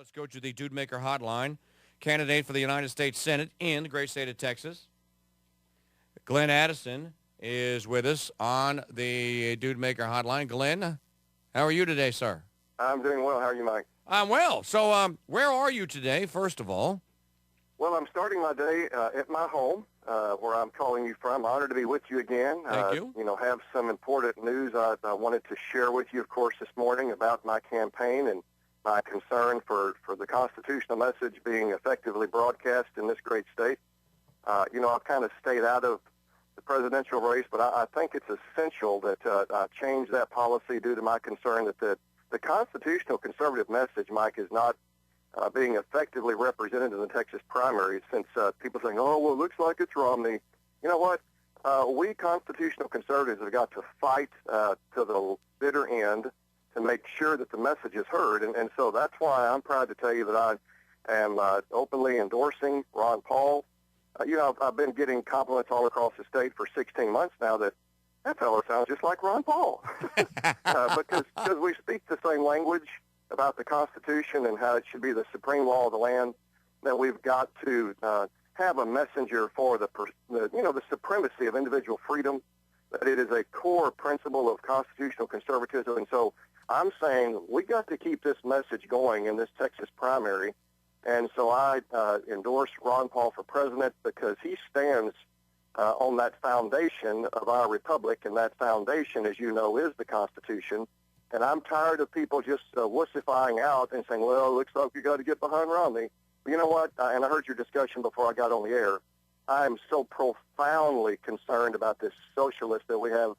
let's go to the Dude Maker Hotline. Candidate for the United States Senate in the great state of Texas, Glenn Addison, is with us on the Dude Maker Hotline. Glenn, how are you today, sir? I'm doing well. How are you, Mike? I'm well. So where are you today, first of all? Well, I'm starting my day at my home, where I'm calling you from. Honored to be with you again. Thank you. Have some important news I wanted to share with you, of course, this morning about my campaign and my concern for the constitutional message being effectively broadcast in this great state. I've kind of stayed out of the presidential race, but I think it's essential that I change that policy due to my concern that the constitutional conservative message, Mike, is not being effectively represented in the Texas primaries, since people are saying, oh, well, it looks like it's Romney. You know what? We constitutional conservatives have got to fight to the bitter end to make sure that the message is heard. And so that's why I'm proud to tell you that I am openly endorsing Ron Paul. I've been getting compliments all across the state for 16 months now that fellow sounds just like Ron Paul. because we speak the same language about the Constitution and how it should be the supreme law of the land, that we've got to have a messenger for the supremacy of individual freedom, that it is a core principle of constitutional conservatism. And so I'm saying we got to keep this message going in this Texas primary. And so I endorse Ron Paul for president because he stands on that foundation of our republic, and that foundation, as you know, is the Constitution. And I'm tired of people just wussifying out and saying, well, it looks like you got to get behind Romney. But you know what? And I heard your discussion before I got on the air. I am so profoundly concerned about this socialist that we have,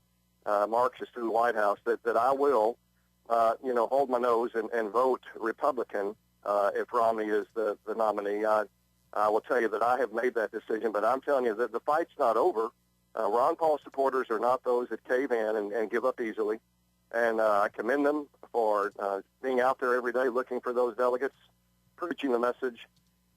Marxist in the White House, that I will, hold my nose and vote Republican if Romney is the nominee. I will tell you that I have made that decision, but I'm telling you that the fight's not over. Ron Paul supporters are not those that cave in and give up easily. And I commend them for being out there every day looking for those delegates, preaching the message.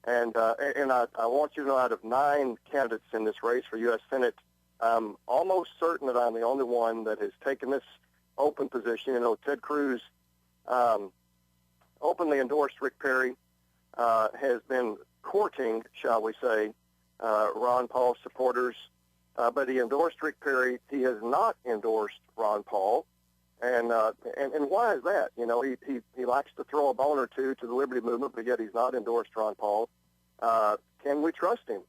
And I want you to know, out of 9 candidates in this race for U.S. Senate, I'm almost certain that I'm the only one that has taken this open position. Ted Cruz openly endorsed Rick Perry, has been courting, shall we say, Ron Paul supporters, but he endorsed Rick Perry. He has not endorsed Ron Paul. And why is that? He likes to throw a bone or two to the liberty movement, but yet he's not endorsed Ron Paul. Can we trust him?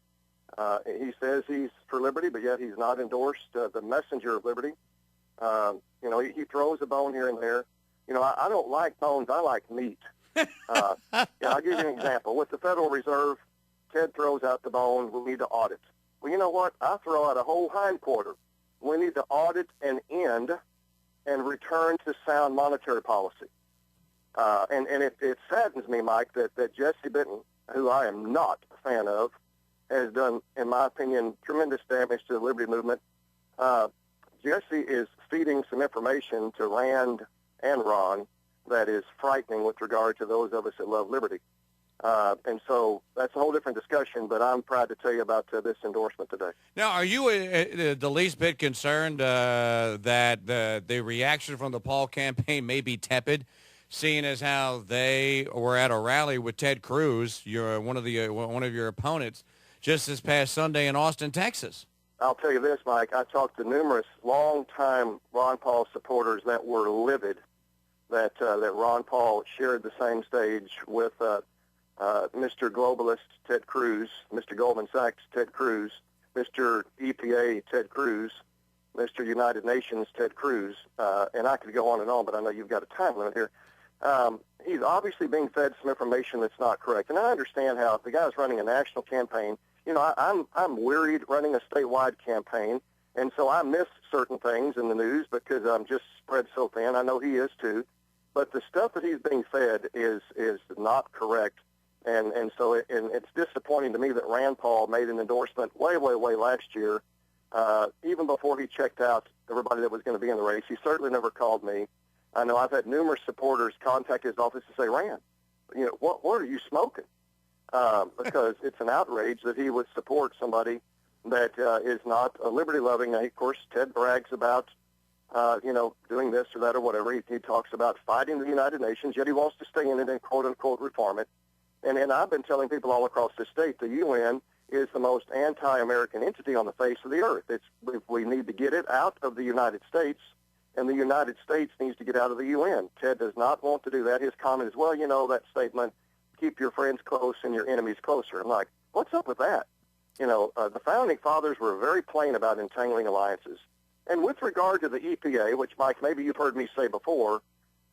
He says he's for liberty, but yet he's not endorsed the messenger of liberty. He throws a bone here and there. I don't like bones. I like meat. I'll give you an example. With the Federal Reserve, Ted throws out the bone. We need to audit. Well, you know what? I throw out a whole hindquarter. We need to audit and end and return to sound monetary policy. And it saddens me, Mike, that Jesse Benton, who I am not a fan of, has done, in my opinion, tremendous damage to the liberty movement. Jesse is feeding some information to Rand and Ron that is frightening with regard to those of us that love liberty. And so that's a whole different discussion, but I'm proud to tell you about this endorsement today. Now, are you the least bit concerned that the reaction from the Paul campaign may be tepid, seeing as how they were at a rally with Ted Cruz, one of your opponents, just this past Sunday in Austin, Texas? I'll tell you this, Mike. I talked to numerous longtime Ron Paul supporters that were livid that Ron Paul shared the same stage with Mr. Globalist Ted Cruz, Mr. Goldman Sachs Ted Cruz, Mr. EPA Ted Cruz, Mr. United Nations Ted Cruz, and I could go on, but I know you've got a time limit here. He's obviously being fed some information that's not correct, and I understand how if the guy's running a national campaign, I'm wearied running a statewide campaign, and so I miss certain things in the news because I'm just spread so thin. I know he is too, but the stuff that he's being fed is not correct. And so it's disappointing to me that Rand Paul made an endorsement way last year, even before he checked out everybody that was going to be in the race. He certainly never called me. I know I've had numerous supporters contact his office to say, Rand, what are you smoking? Because it's an outrage that he would support somebody that is not a liberty-loving. Of course, Ted brags about doing this or that or whatever. He talks about fighting the United Nations, yet he wants to stay in it and quote-unquote reform it. And I've been telling people all across the state, the UN is the most anti-American entity on the face of the earth. We need to get it out of the United States, and the United States needs to get out of the UN. Ted does not want to do that. His comment is, well, that statement, keep your friends close and your enemies closer. I'm like, what's up with that? The Founding Fathers were very plain about entangling alliances. And with regard to the EPA, which, Mike, maybe you've heard me say before,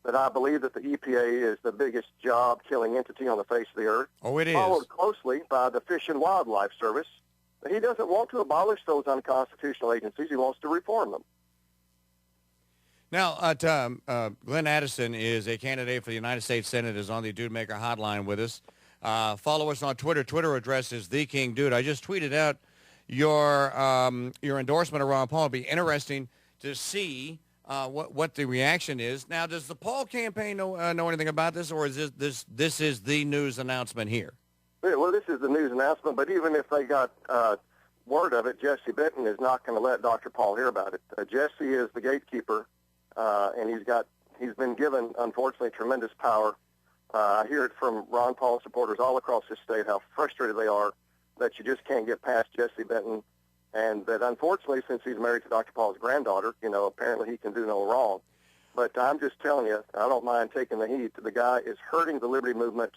that I believe that the EPA is the biggest job-killing entity on the face of the earth. Oh, it is. Followed closely by the Fish and Wildlife Service. He doesn't want to abolish those unconstitutional agencies. He wants to reform them. Now, Glenn Addison is a candidate for the United States Senate, is on the Dude Maker hotline with us. Follow us on Twitter. Twitter address is TheKingDude. I just tweeted out your endorsement of Ron Paul. It'll be interesting to see what the reaction is. Now, does the Paul campaign know anything about this, or is this is the news announcement here? Well, this is the news announcement, but even if they got word of it, Jesse Benton is not going to let Dr. Paul hear about it. Jesse is the gatekeeper, and he's been given, unfortunately, tremendous power. I hear it from Ron Paul supporters all across this state how frustrated they are that you just can't get past Jesse Benton, and that unfortunately, since he's married to Dr. Paul's granddaughter, apparently he can do no wrong. But I'm just telling you, I don't mind taking the heat. The guy is hurting the liberty movement.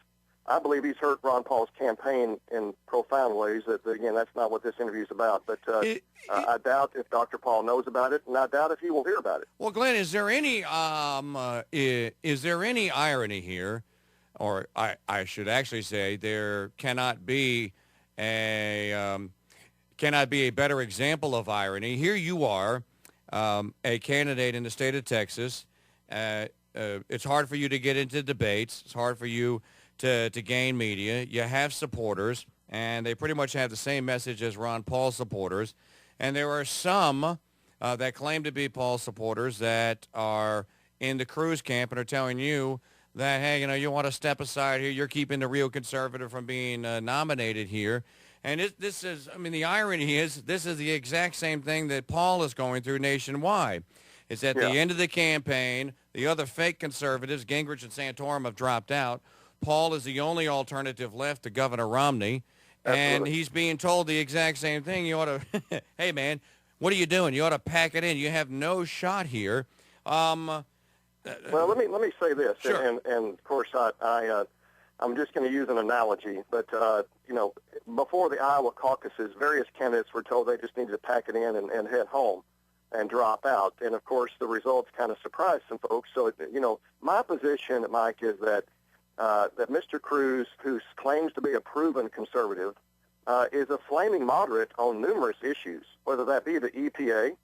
I believe he's hurt Ron Paul's campaign in profound ways. Again, that's not what this interview is about. But I doubt if Dr. Paul knows about it, and I doubt if he will hear about it. Well, Glenn, is there any irony here, or I should actually say there cannot be a better example of irony. Here you are, a candidate in the state of Texas. It's hard for you to get into debates. It's hard for you to gain media. You have supporters, and they pretty much have the same message as Ron Paul supporters. And there are some that claim to be Paul supporters that are in the Cruz camp and are telling you that, hey, you want to step aside here. You're keeping the real conservative from being nominated here. And the irony is this is the exact same thing that Paul is going through nationwide. It's at the end of the campaign, the other fake conservatives, Gingrich and Santorum, have dropped out. Paul is the only alternative left to Governor Romney. Absolutely. And he's being told the exact same thing. You ought to, hey, man, what are you doing? You ought to pack it in. You have no shot here. Well, let me say this, sure. and of course I'm just going to use an analogy, but before the Iowa caucuses, various candidates were told they just needed to pack it in and head home and drop out, and of course the results kind of surprised some folks. So my position, Mike, is that Mr. Cruz, who claims to be a proven conservative, is a flaming moderate on numerous issues, whether that be the EPA,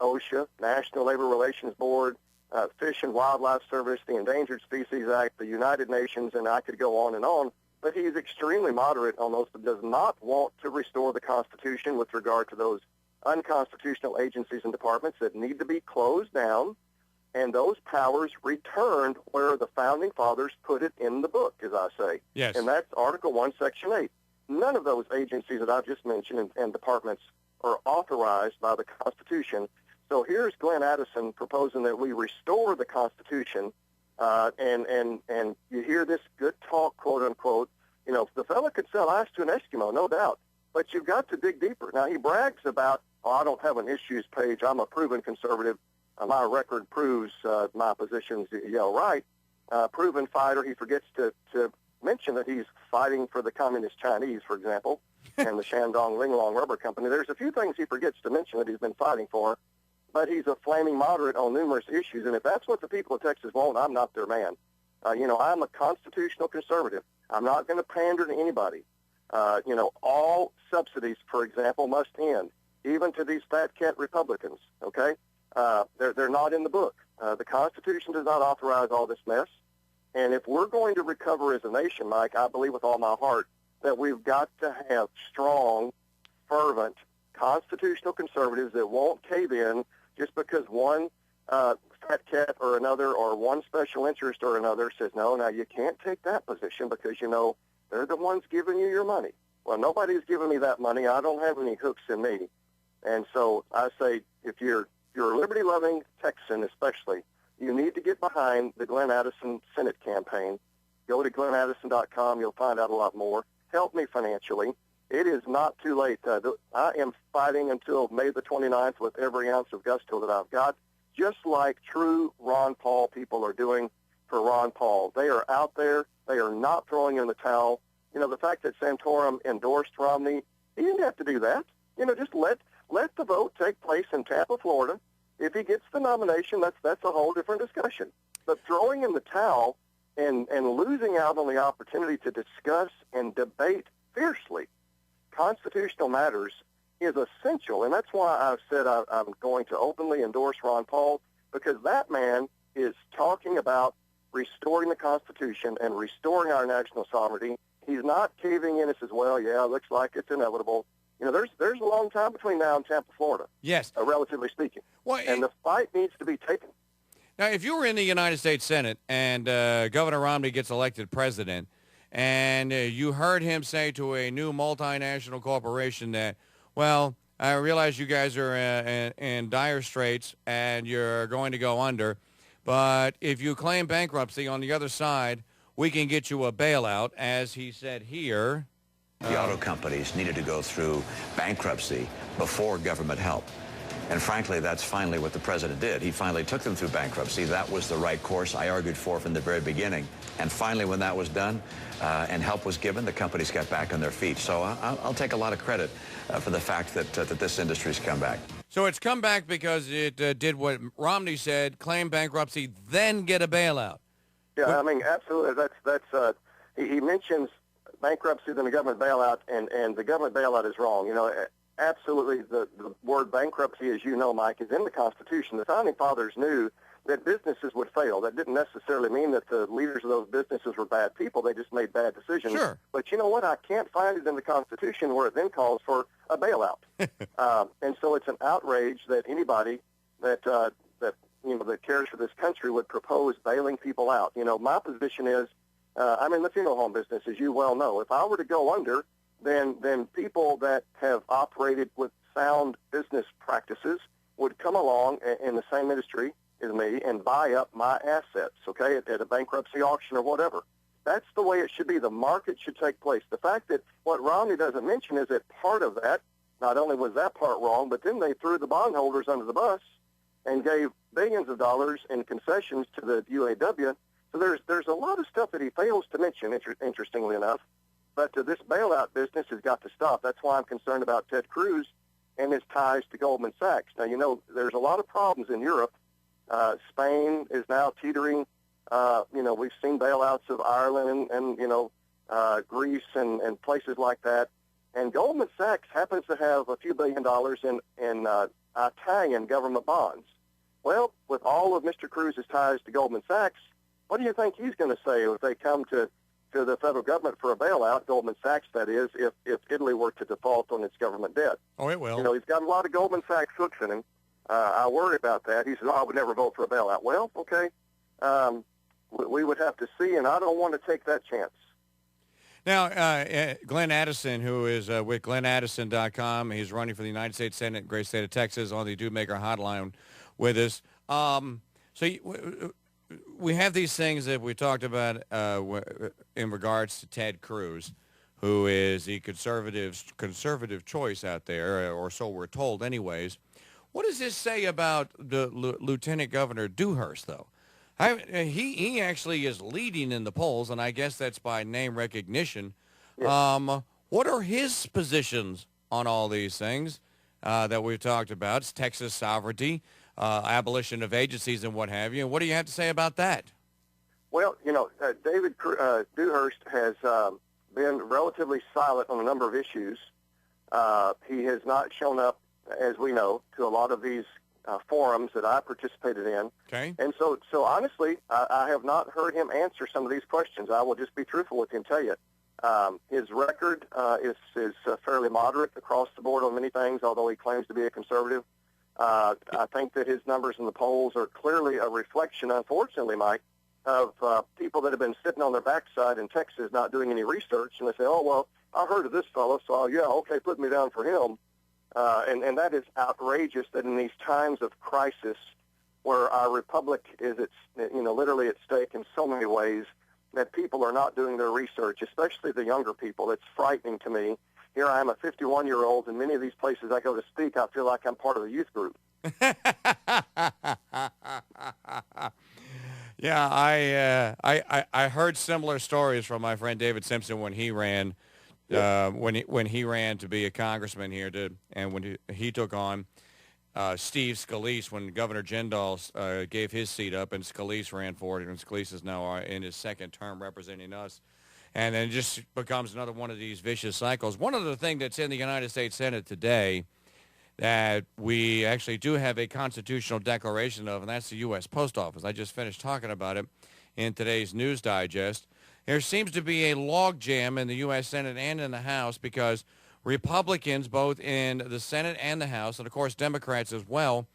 OSHA, National Labor Relations Board, Fish and Wildlife Service, the Endangered Species Act, the United Nations, and I could go on. But he's extremely moderate on those, but does not want to restore the Constitution with regard to those unconstitutional agencies and departments that need to be closed down, and those powers returned where the Founding Fathers put it in the book, as I say. Yes. And that's Article 1, Section 8. None of those agencies that I've just mentioned and departments are authorized by the Constitution. So here's Glenn Addison proposing that we restore the Constitution, and you hear this good talk, quote unquote. The fella could sell ice to an Eskimo, no doubt, but you've got to dig deeper. Now he brags about, I don't have an issues page. I'm a proven conservative. My record proves my positions. Right. Proven fighter. He forgets to mention that he's fighting for the Communist Chinese, for example, and the Shandong Linglong Rubber Company. There's a few things he forgets to mention that he's been fighting for. But he's a flaming moderate on numerous issues, and if that's what the people of Texas want, I'm not their man. I'm a constitutional conservative. I'm not going to pander to anybody. All subsidies, for example, must end, even to these fat cat Republicans, okay? They're not in the book. The Constitution does not authorize all this mess, and if we're going to recover as a nation, Mike, I believe with all my heart that we've got to have strong, fervent, constitutional conservatives that won't cave in just because one fat cat or another or one special interest or another says, no, now you can't take that position because, they're the ones giving you your money. Well, nobody's giving me that money. I don't have any hooks in me. And so I say if you're you're a liberty-loving Texan especially, you need to get behind the Glenn Addison Senate campaign. Go to GlennAddison.com. You'll find out a lot more. Help me financially. It is not too late. I am fighting until May the 29th with every ounce of gusto that I've got, just like true Ron Paul people are doing for Ron Paul. They are out there. They are not throwing in the towel. You know, the fact that Santorum endorsed Romney, he didn't have to do that. You know, just let the vote take place in Tampa, Florida. If he gets the nomination, that's a whole different discussion. But throwing in the towel and losing out on the opportunity to discuss and debate fiercely constitutional matters is essential. And that's why I've said I'm going to openly endorse Ron Paul, because that man is talking about restoring the Constitution and restoring our national sovereignty. He's not caving in and says, well, yeah, it looks like it's inevitable. You know, there's a long time between now and Tampa, Florida. Yes. Relatively speaking. Well, and the fight needs to be taken. Now, if you were in the United States Senate and Governor Romney gets elected president, and you heard him say to a new multinational corporation that, well, I realize you guys are in dire straits and you're going to go under, but if you claim bankruptcy on the other side, we can get you a bailout, as he said here. The auto companies needed to go through bankruptcy before government help. And frankly, that's finally what the president did. He finally took them through bankruptcy. That was the right course I argued for from the very beginning. And finally, when that was done and help was given, the companies got back on their feet. So I'll take a lot of credit for the fact that this industry's come back. So it's come back because it did what Romney said, claim bankruptcy, then get a bailout. Yeah, I mean, absolutely. He mentions bankruptcy than a government bailout, and the government bailout is wrong. You know, absolutely, the word bankruptcy, as you know, Mike, is in the Constitution. The Founding Fathers knew that businesses would fail. That didn't necessarily mean that the leaders of those businesses were bad people. They just made bad decisions. Sure. But you know what? I can't find it in the Constitution where it then calls for a bailout. And so it's an outrage that anybody that cares for this country would propose bailing people out. You know, my position is, I'm in the funeral home business, as you well know. If I were to go under, then people that have operated with sound business practices would come along in the same industry as me and buy up my assets, okay, at a bankruptcy auction or whatever. That's the way it should be. The market should take place. The fact that what Romney doesn't mention is that part of that, not only was that part wrong, but then they threw the bondholders under the bus and gave billions of dollars in concessions to the UAW. So there's a lot of stuff that he fails to mention, interestingly enough. But this bailout business has got to stop. That's why I'm concerned about Ted Cruz and his ties to Goldman Sachs. Now, you know, there's a lot of problems in Europe. Spain is now teetering. We've seen bailouts of Ireland and Greece and places like that. And Goldman Sachs happens to have a few $1 billion in Italian government bonds. Well, with all of Mr. Cruz's ties to Goldman Sachs, what do you think he's going to say if they come to the federal government for a bailout, Goldman Sachs, that is, if Italy were to default on its government debt? Oh, it will. You know, he's got a lot of Goldman Sachs hooks in him. I worry about that. He says, I would never vote for a bailout. Well, okay. We would have to see, and I don't want to take that chance. Now, Glenn Addison, who is with GlennAddison.com, he's running for the United States Senate, great state of Texas, on the Do Maker hotline with us. We have these things that we talked about in regards to Ted Cruz, who is the conservative choice out there, or so we're told anyways. What does this say about the Lieutenant Governor Dewhurst, though? He actually is leading in the polls, and I guess that's by name recognition. Yes. What are his positions on all these things that we've talked about? It's Texas sovereignty, abolition of agencies, and what have you. And what do you have to say about that? Well, David Dewhurst has been relatively silent on a number of issues. He has not shown up, as we know, to a lot of these forums that I participated in. Okay. And so honestly, I have not heard him answer some of these questions. I will just be truthful with you and tell you. His record is fairly moderate across the board on many things, although he claims to be a conservative. I think that his numbers in the polls are clearly a reflection, unfortunately, Mike, of people that have been sitting on their backside in Texas not doing any research, and they say, oh, well, I heard of this fellow, so yeah, okay, put me down for him. And that is outrageous that in these times of crisis where our republic is literally at stake in so many ways, that people are not doing their research, especially the younger people. It's frightening to me. Here I am, a 51-year-old, and many of these places I go to speak, I feel like I'm part of a youth group. Yeah, I heard similar stories from my friend David Simpson when he ran when he ran to be a congressman here, and when he took on Steve Scalise when Governor Jindal gave his seat up, and Scalise ran for it, and Scalise is now in his second term representing us. And then it just becomes another one of these vicious cycles. One other thing that's in the United States Senate today that we actually do have a constitutional declaration of, and that's the U.S. Post Office. I just finished talking about it in today's News Digest. There seems to be a logjam in the U.S. Senate and in the House because Republicans, both in the Senate and the House, and of course Democrats as well,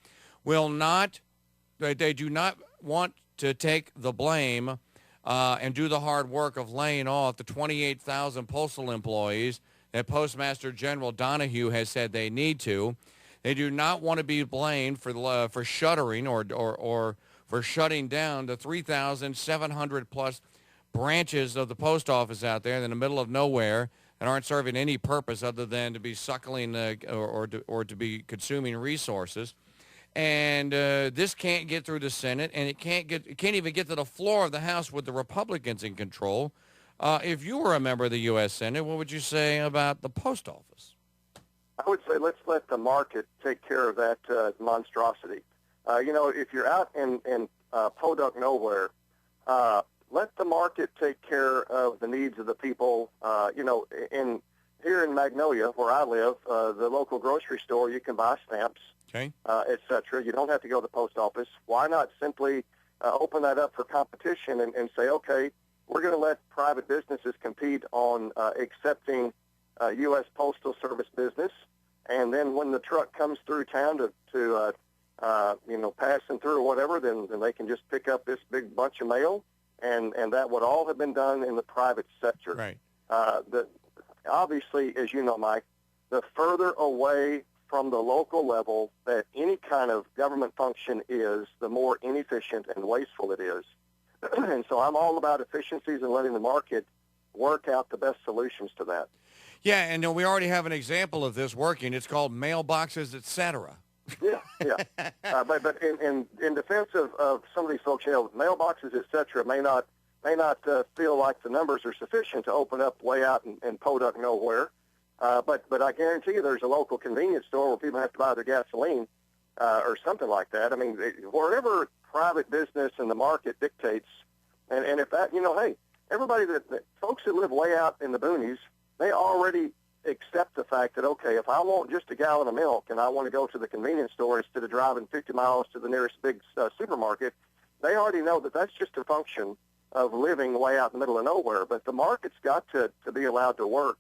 they do not want to take the blame and do the hard work of laying off the 28,000 postal employees that Postmaster General Donahue has said they need to. They do not want to be blamed for shuttering or for shutting down the 3,700 plus branches of the post office out there in the middle of nowhere and aren't serving any purpose other than to be suckling or to be consuming resources. And this can't get through the Senate, and it can't even get to the floor of the House with the Republicans in control. If you were a member of the U.S. Senate, what would you say about the post office? I would say let's let the market take care of that monstrosity. If you're out in podunk nowhere, let the market take care of the needs of the people. Here in Magnolia, where I live, the local grocery store, you can buy stamps, okay, et cetera. You don't have to go to the post office. Why not simply open that up for competition and say, okay, we're going to let private businesses compete on accepting U.S. Postal Service business, and then when the truck comes through town to passing through or whatever, then they can just pick up this big bunch of mail, and that would all have been done in the private sector. Right. Obviously, as you know, Mike, the further away from the local level that any kind of government function is, the more inefficient and wasteful it is. And so I'm all about efficiencies and letting the market work out the best solutions to that. Yeah, and we already have an example of this working. It's called mailboxes, et cetera. Yeah. But in defense of some of these folks, mailboxes, et cetera, may not feel like the numbers are sufficient to open up way out in podunk nowhere. But I guarantee you there's a local convenience store where people have to buy their gasoline or something like that. I mean, wherever private business and the market dictates, and if that, hey, everybody that folks that live way out in the boonies, they already accept the fact that, okay, if I want just a gallon of milk and I want to go to the convenience store instead of driving 50 miles to the nearest big supermarket, they already know that that's just a function of living way out in the middle of nowhere. But the market's got to be allowed to work.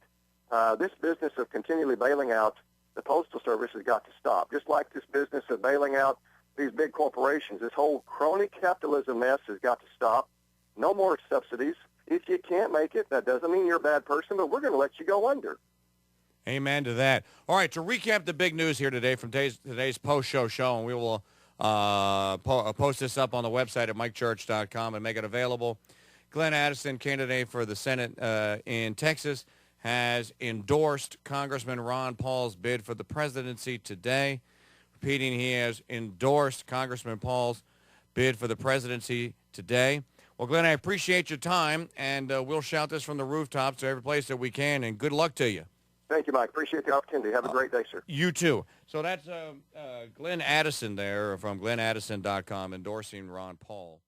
This business of continually bailing out the Postal Service has got to stop, just like this business of bailing out these big corporations. This whole crony capitalism mess has got to stop. No more subsidies. If you can't make it, that doesn't mean you're a bad person, but we're going to let you go under. Amen to that. All right, to recap the big news here today from today's post-show show, and we will post this up on the website at mikechurch.com and make it available. Glenn Addison, candidate for the Senate in Texas, has endorsed Congressman Ron Paul's bid for the presidency today. Repeating, he has endorsed Congressman Paul's bid for the presidency today. Well, Glenn, I appreciate your time, and we'll shout this from the rooftops to every place that we can, and good luck to you. Thank you, Mike. Appreciate the opportunity. Have a great day, sir. You too. So that's Glenn Addison there from GlennAddison.com endorsing Ron Paul.